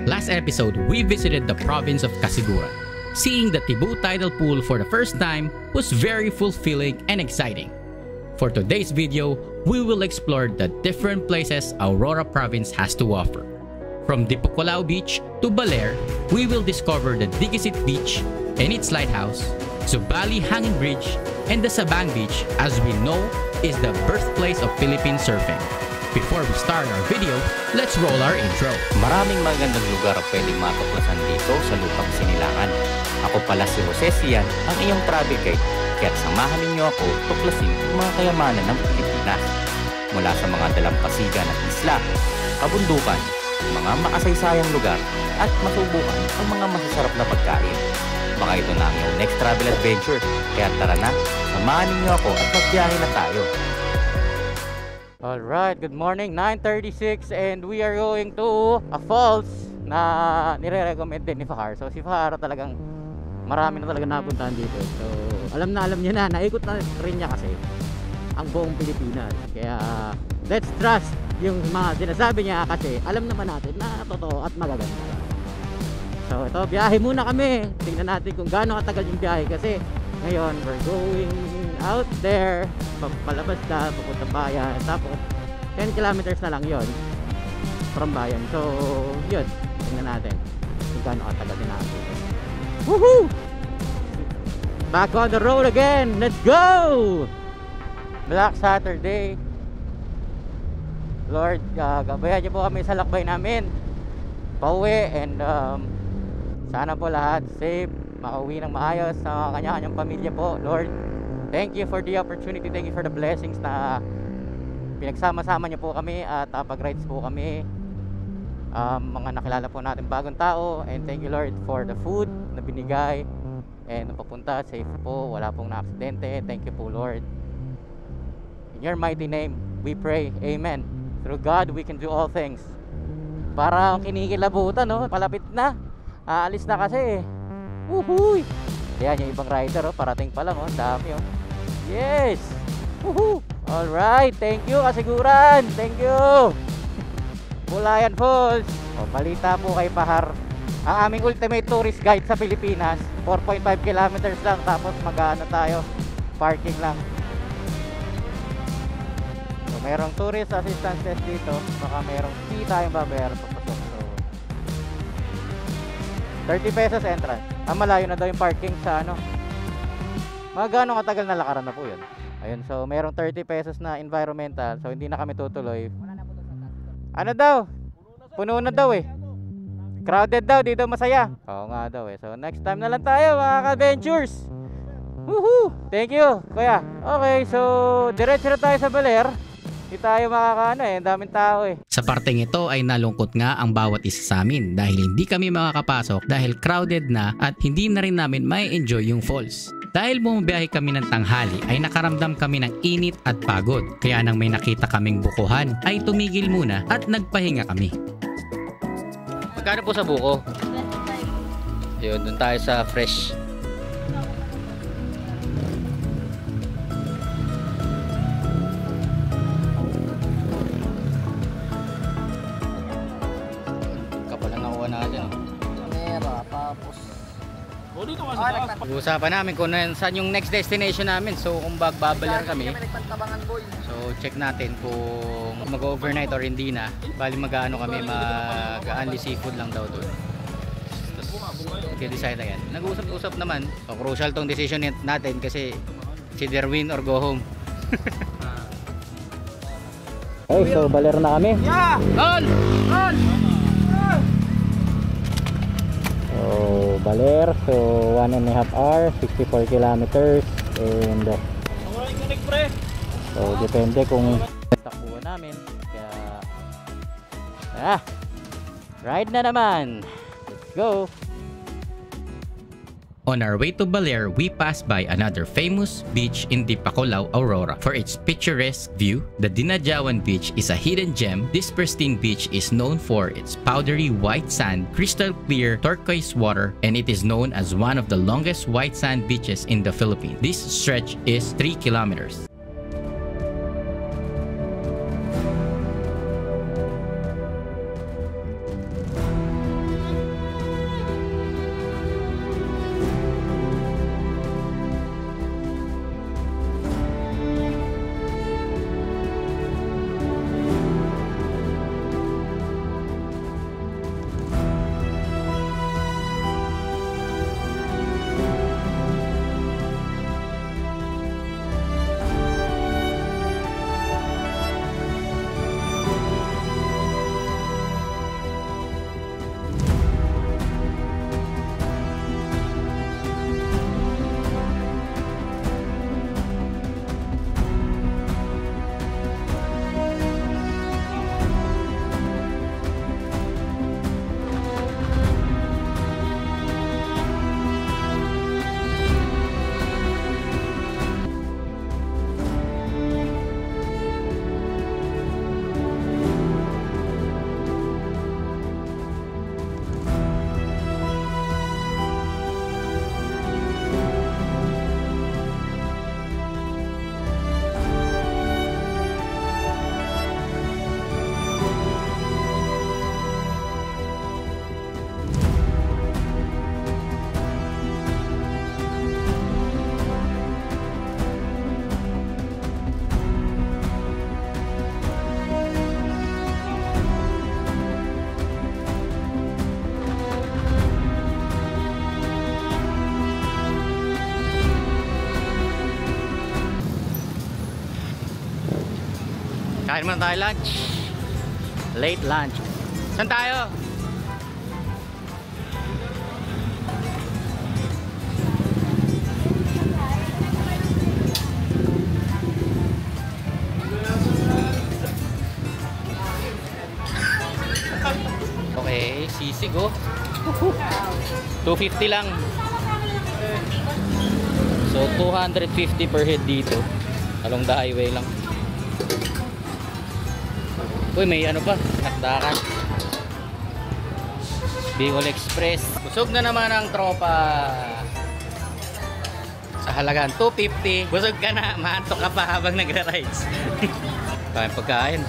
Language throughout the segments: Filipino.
Last episode, we visited the province of Casiguran. Seeing the Tibu tidal pool for the first time was very fulfilling and exciting. For today's video, we will explore the different places Aurora province has to offer. From Dipocolao Beach to Baler, we will discover the Digisit Beach and its lighthouse, Zubali Hanging Bridge, and the Sabang Beach, as we know is the birthplace of Philippine surfing. Before we start our video, let's roll our intro. Maraming magandang lugar ang pwedeng matuklasan dito sa lupang Sinilangan. Ako pala si Jose Sian, ang iyong travel guide, kaya't samahan ninyo ako tuklasin ang mga kayamanan ng Pilipinas. Mula sa mga dalampasigan at isla, kabundukan, mga makasaysayang lugar, at masubukan ang mga masasarap na pagkain. Baka ito na ang iyong next travel adventure, kaya tara na, samahan ninyo ako at magbiyahe na tayo. Alright, good morning, 9:36 and we are going to a falls na nire-recommend din ni Fahar. So si Fahar talagang marami na talaga napuntahan dito. So alam niya na, naikot na rin niya kasi ang buong Pilipinas. Kaya let's trust yung mga sinasabi niya kasi alam naman natin na totoo at magaganda. So ito, biyahe muna kami. Tingnan natin kung gaano katagal yung biyahe kasi ngayon we're going out there, palabas na, papunta bayan, tapos 10 kilometers na lang yon from bayan. So yun, tingnan natin kung gaano katagal din natin. Woohoo! Back on the road again, let's go! Black Saturday. Lord, gabayan niyo po kami sa lakbay namin pauwi, and sana po lahat safe, makauwi ng maayos sa kanya-kanyang pamilya po. Lord, thank you for the opportunity, thank you for the blessings na pinagsama-sama niyo po kami at pag-rides po kami, mga nakilala po natin bagong tao, and thank you Lord for the food na binigay and papunta safe po, wala pong na-aksidente. Thank you po Lord, in your mighty name we pray, amen. Through God we can do all things. Parang kinikilabutan, no? Palapit na, aalis na kasi. Woohoo! Yan yung ibang rider, oh, parating pa lang, oh, dami, oh. Yes! Woohoo! Alright, thank you Kasiguran, thank you. Bulayan Falls. O, balita po kay Pahar, ang aming ultimate tourist guide sa Pilipinas. 4.5 kilometers lang, tapos mag-ano tayo, parking lang. So merong tourist assistance test dito, baka merong fee tayong babayaran papasok. So 30 pesos entrance. Malayo na daw yung parking sa ano. Mga gano'ng katagal na lakaran na po yun. Ayun, so merong 30 pesos na environmental. So hindi na kami tutuloy. Ano daw? Puno na daw eh. Crowded daw, di daw masaya. Oo nga daw eh. So next time na lang tayo mga ka-adventures. Woohoo! Thank you, kuya. Okay, so diretso na tayo sa Baler. Hindi tayo makakaano eh, daming tao eh. Sa parteng ito ay nalungkot nga ang bawat isa sa amin dahil hindi kami makakapasok dahil crowded na at hindi na rin namin may enjoy yung falls. Dahil bumabiyahe kami ng tanghali ay nakaramdam kami ng init at pagod. Kaya nang may nakita kaming bukuhan ay tumigil muna at nagpahinga kami. Magkano po sa buko? Yun, dun tayo sa fresh. Usapan namin kung saan yung next destination namin. So kung babaler kami, so check natin kung mag-overnight or hindi na. Bali mag-ano kami, mag-only seafood lang daw doon. I-decide agad. Nag-usap-usap naman. So crucial tong decision natin kasi it's either win or go home. Okay, so baler na kami. Yeah! On! On! So Baler, so 1.5 hours, 64 kilometers, and so depende kung takbuhan namin. Kaya ride na naman. Let's go. On our way to Baler, we passed by another famous beach in Dipocolao, Aurora. For its picturesque view, the Dinajawan Beach is a hidden gem. This pristine beach is known for its powdery white sand, crystal clear turquoise water, and it is known as one of the longest white sand beaches in the Philippines. This stretch is 3 kilometers. Kain muna tayo lunch. Late lunch. Saan tayo? Okay, sisig oh. 250 lang. So 250 per head dito. Along the highway lang. Uy, may ano pa, nakdakan. Bicol Express. Busog na naman ang tropa. Sa halagang 250, busog ka na, maantok ka pa habang nagra-rides. Kain pagkain.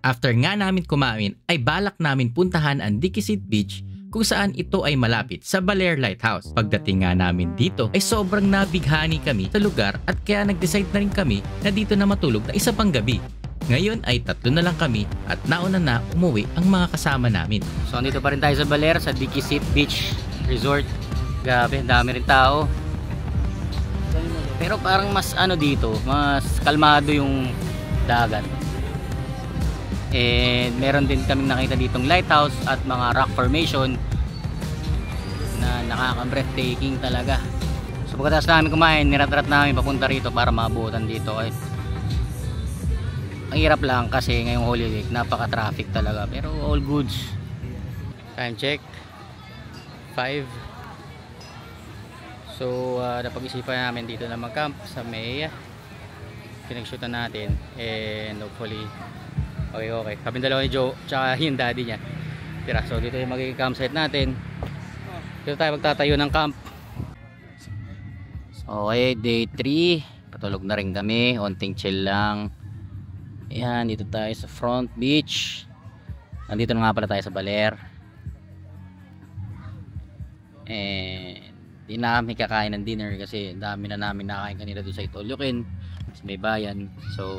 After nga namin kumain ay balak namin puntahan ang Diquisite Beach kung saan ito ay malapit sa Baler Lighthouse. Pagdating nga namin dito ay sobrang nabighani kami sa lugar at kaya nag-decide na rin kami na dito na matulog na isa pang gabi. Ngayon ay 3 na lang kami at nauna na umuwi ang mga kasama namin. So andito pa rin tayo sa Baler, sa Diquisite Beach Resort. Grabe, dami rin tao. Pero parang mas ano dito, mas kalmado yung dagat. And meron din kaming nakita ditong lighthouse at mga rock formation na nakaka-breathtaking talaga. So pagkatapos namin kumain, nirat-rat namin papunta rito para maabutan dito. Ay, ang hirap lang kasi ngayong Holy Week napaka-traffic talaga, pero all goods. Time check 5. So napag-isipan namin dito na mag-camp sa may pinag-shootan natin, and hopefully okay. Kaming dalawa ni Joe tsaka yung daddy niya tira. So dito yung magiging campsite natin. Dito tayo magtatayo ng camp. Okay, day 3. Patulog na rin kami, onting chill lang. Ayan, dito tayo sa front beach. Nandito na nga pala tayo sa Baler. And di na kami kakain ng dinner kasi dami na namin nakain kanina doon sa Itolyokin, sa may bayan. So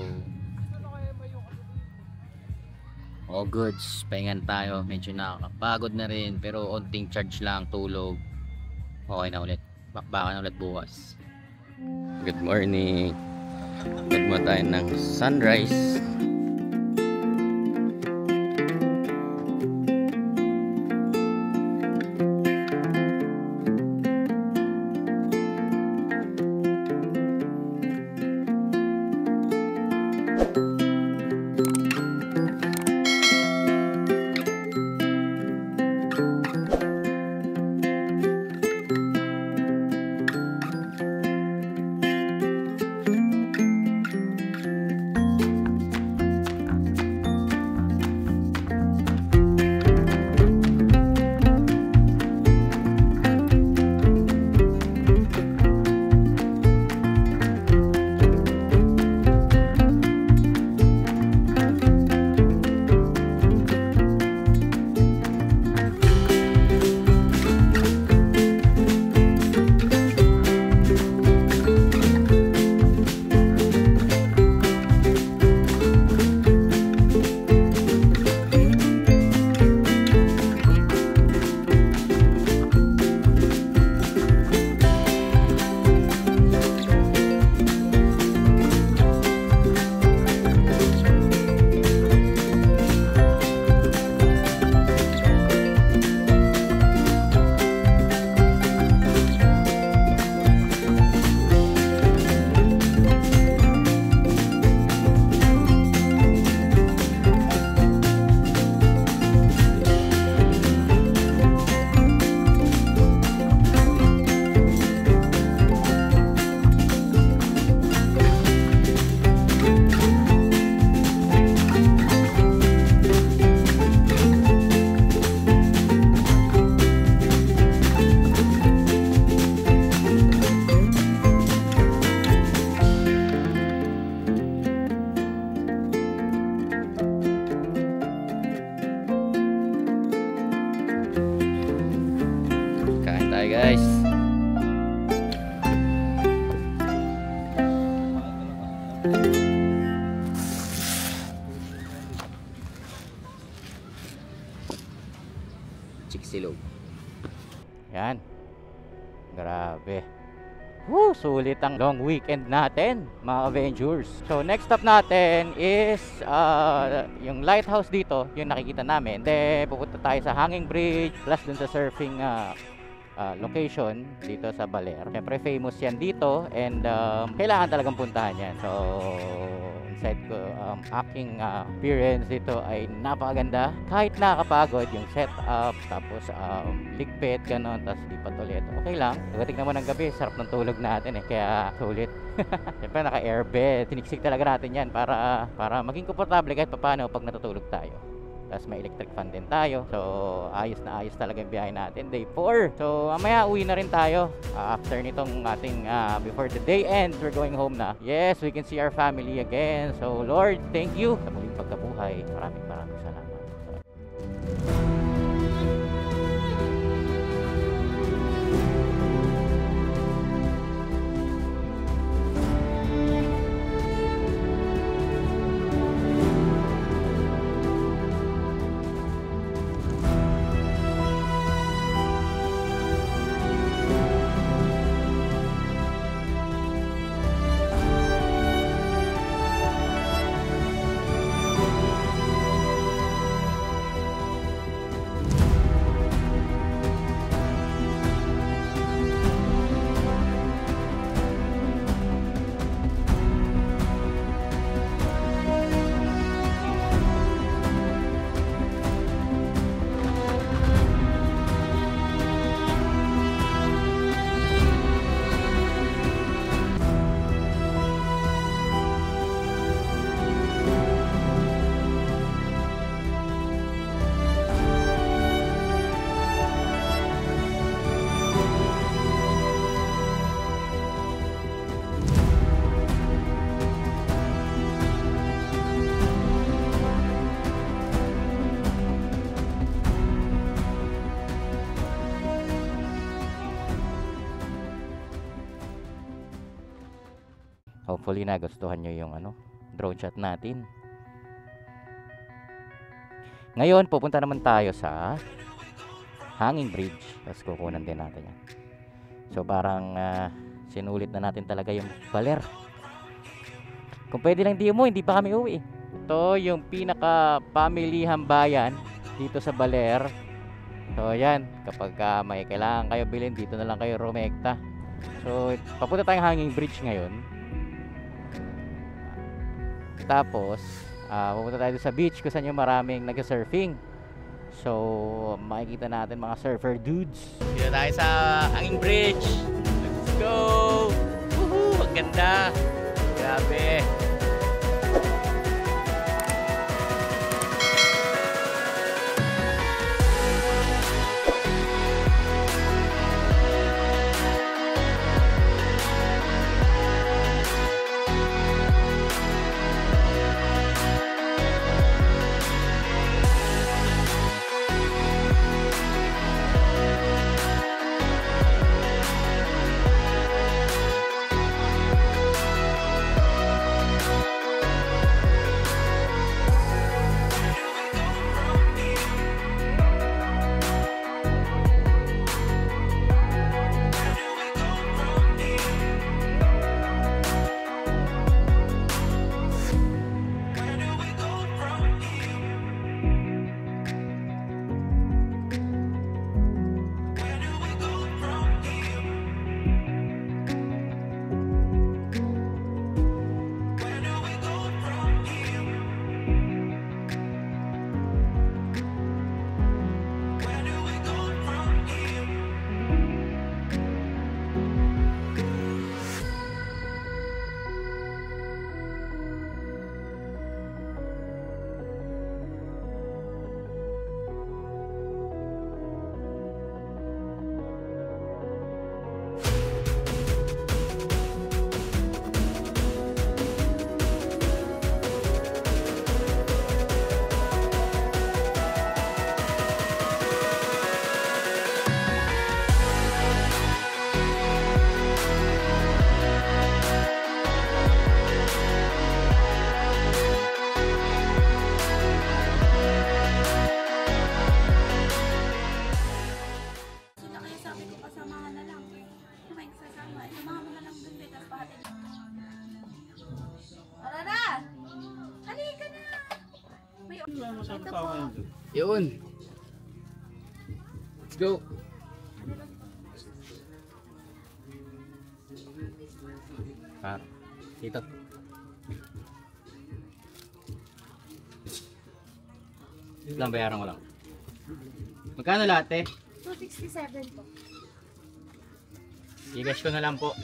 all goods, pahingan tayo. Medyo nakakapagod na rin, pero onting charge lang, tulog. Okay na ulit, bakbakan na ulit bukas. Good morning. Good mo tayo ng sunrise. Guys, Chiksilog. Yan, grabe, Woo, sulit ang long weekend natin, mga Avengers. So next stop natin is yung lighthouse dito, yung nakikita namin. Then pupunta tayo sa hanging bridge plus dun sa surfing location dito sa Baler. Siyempre famous yan dito and kailangan talagang puntahan yan. So inside ko, aking experience dito ay napakaganda. Kahit nakakapagod yung setup, tapos ligpit, ganon, tapos lipat ulit. Okay lang. Pagdating naman ng gabi, sarap ng tulog natin kaya sulit. Siyempre naka airbed. Tiniksik talaga natin yan para maging komportable kahit paano pag natutulog tayo. Tapos may electric fan din tayo. So ayos na ayos talaga yung biyahe natin. Day 4. So mamaya uwi na rin tayo. After nitong ating before the day ends, we're going home na. Yes, we can see our family again. So Lord, thank you sa muling pagkabuhay. Maraming salamat. Hopefully nagustuhan nyo yung drone shot natin. Ngayon pupunta naman tayo sa hanging bridge. Tapos kukunan din natin yan. So parang sinulit na natin talaga yung Baler. Kung pwede lang di mo, hindi pa kami uwi. Ito yung pinaka pamilihang bayan dito sa Baler. So yan, kapag may kailangan kayo bilhin, dito na lang kayo rumekta. So papunta tayong hanging bridge ngayon. Tapos pupunta tayo sa beach kung saan yung maraming nag-surfing. So makikita natin mga surfer dudes. Dito tayo sa hanging bridge. Let's go! Woohoo! Ang ganda! Grabe! Yun. Let's go. Dito. Lang bayaran ko lang. Magkano lahat eh? 267 po. I-cash ko na lang po.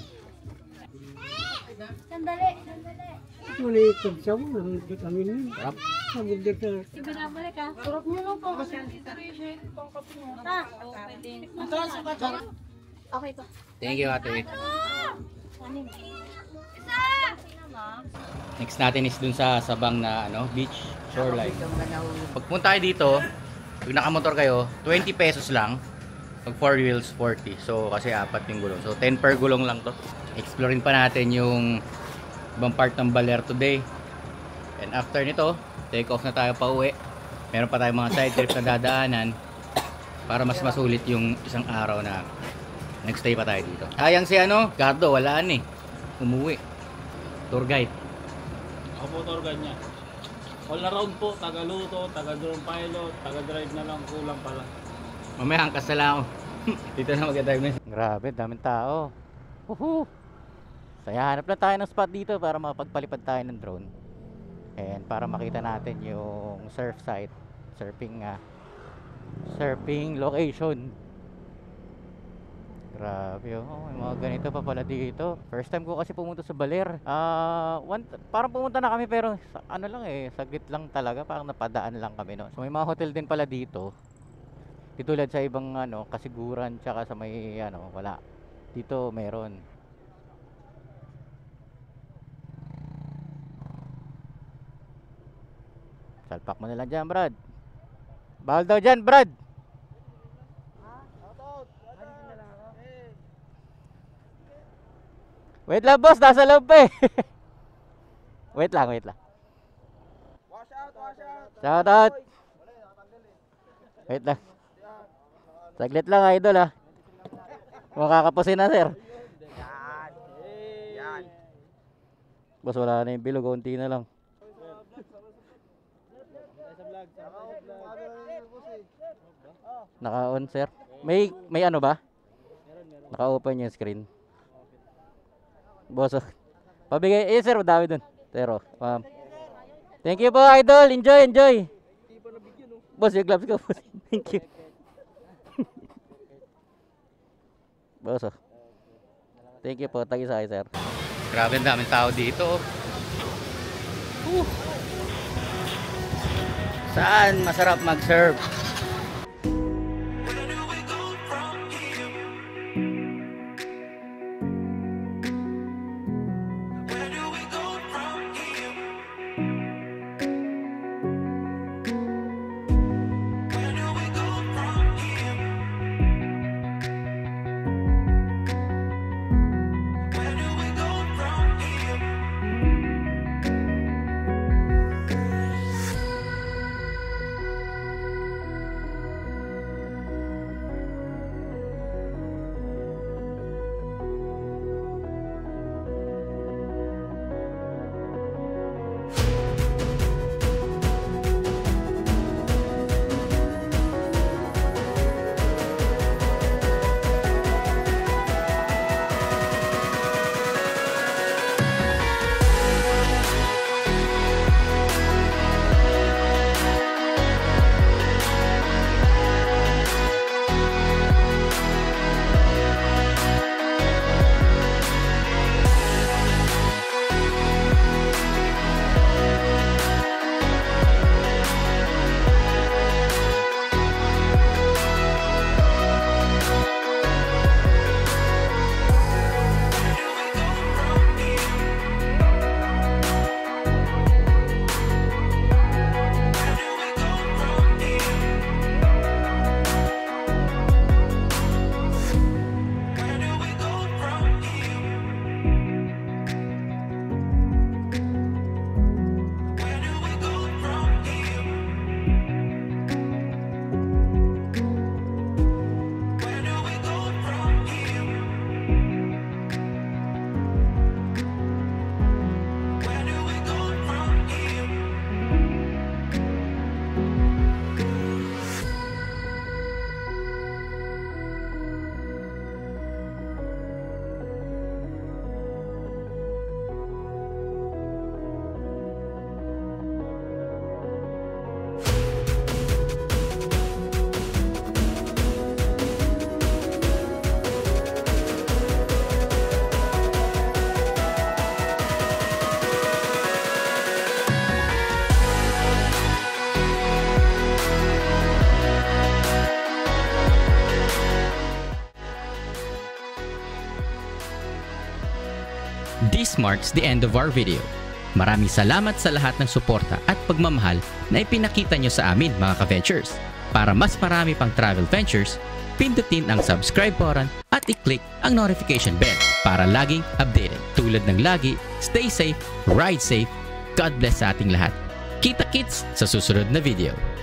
Sandali, sandali. Maliit ang sawa, nangigit ang inin. Sarap. Nangigit na. Sige na, balik ha. Turok nyo lang po. Okay po. Thank you, ate. Anin? Next natin is dun sa Sabang na beach, shoreline. Pagpunta kayo dito, pag nakamotor kayo, 20 pesos lang. Pag 4 wheels, 40. So, kasi 4 yung gulong. So, 10 per gulong lang to. Exploring pa natin yung ibang part ng Baler today. And after nito, take off na tayo pa uwi. Meron pa tayong mga side trip na dadaanan para mas masulit yung isang araw na nagstay pa tayo dito. Sayang si Gardo, walaan eh. Umuwi. Tour guide. Ako po tour guide niya. All around po, taga-luto, taga-drone pilot, taga-drive na lang, kulang pala. Mamaya angkas na lang ako. Dito na mag-drive na. Grabe, daming tao. Woohoo! Kaya hanap na tayo ng spot dito para makapagpalipad tayo ng drone. And para makita natin yung surf site, surfing location. Grabe, may mga ganito pa pala dito. First time ko kasi pumunta sa Baler. Parang pumunta na kami pero saglit lang talaga, parang napadaan lang kami no. So may mga hotel din pala dito. Tulad sa ibang Kasiguran tsaka sa may wala. Dito meron. Salpak mo na lang dyan, Brad. Bawal daw dyan, Brad. Wait lang, boss. Nasa loob pa eh. Wait lang. Wash out. Shout out. Wait lang. Saglit lang, idol ha. Makakapusin na, sir. Yan. Boss, wala na yung bilog. Unti na lang. Naka-on, sir. May ba? Naka-open yung screen. Boss, pabigay. Sir, madami dun. Pero, thank you po, idol. Enjoy. Boss, yung gloves ko. Thank you. Boss, thank you po. Tag-isa kayo, sir. Grabe, ang daming tao dito. Saan masarap mag-surf? this marks the end of our video. Maraming salamat sa lahat ng suporta at pagmamahal na ipinakita nyo sa amin mga ka-ventures. Para mas marami pang travel ventures, pindutin ang subscribe button at i-click ang notification bell para laging updated. Tulad ng lagi, stay safe, ride safe, God bless sa ating lahat. Kita-kits sa susunod na video.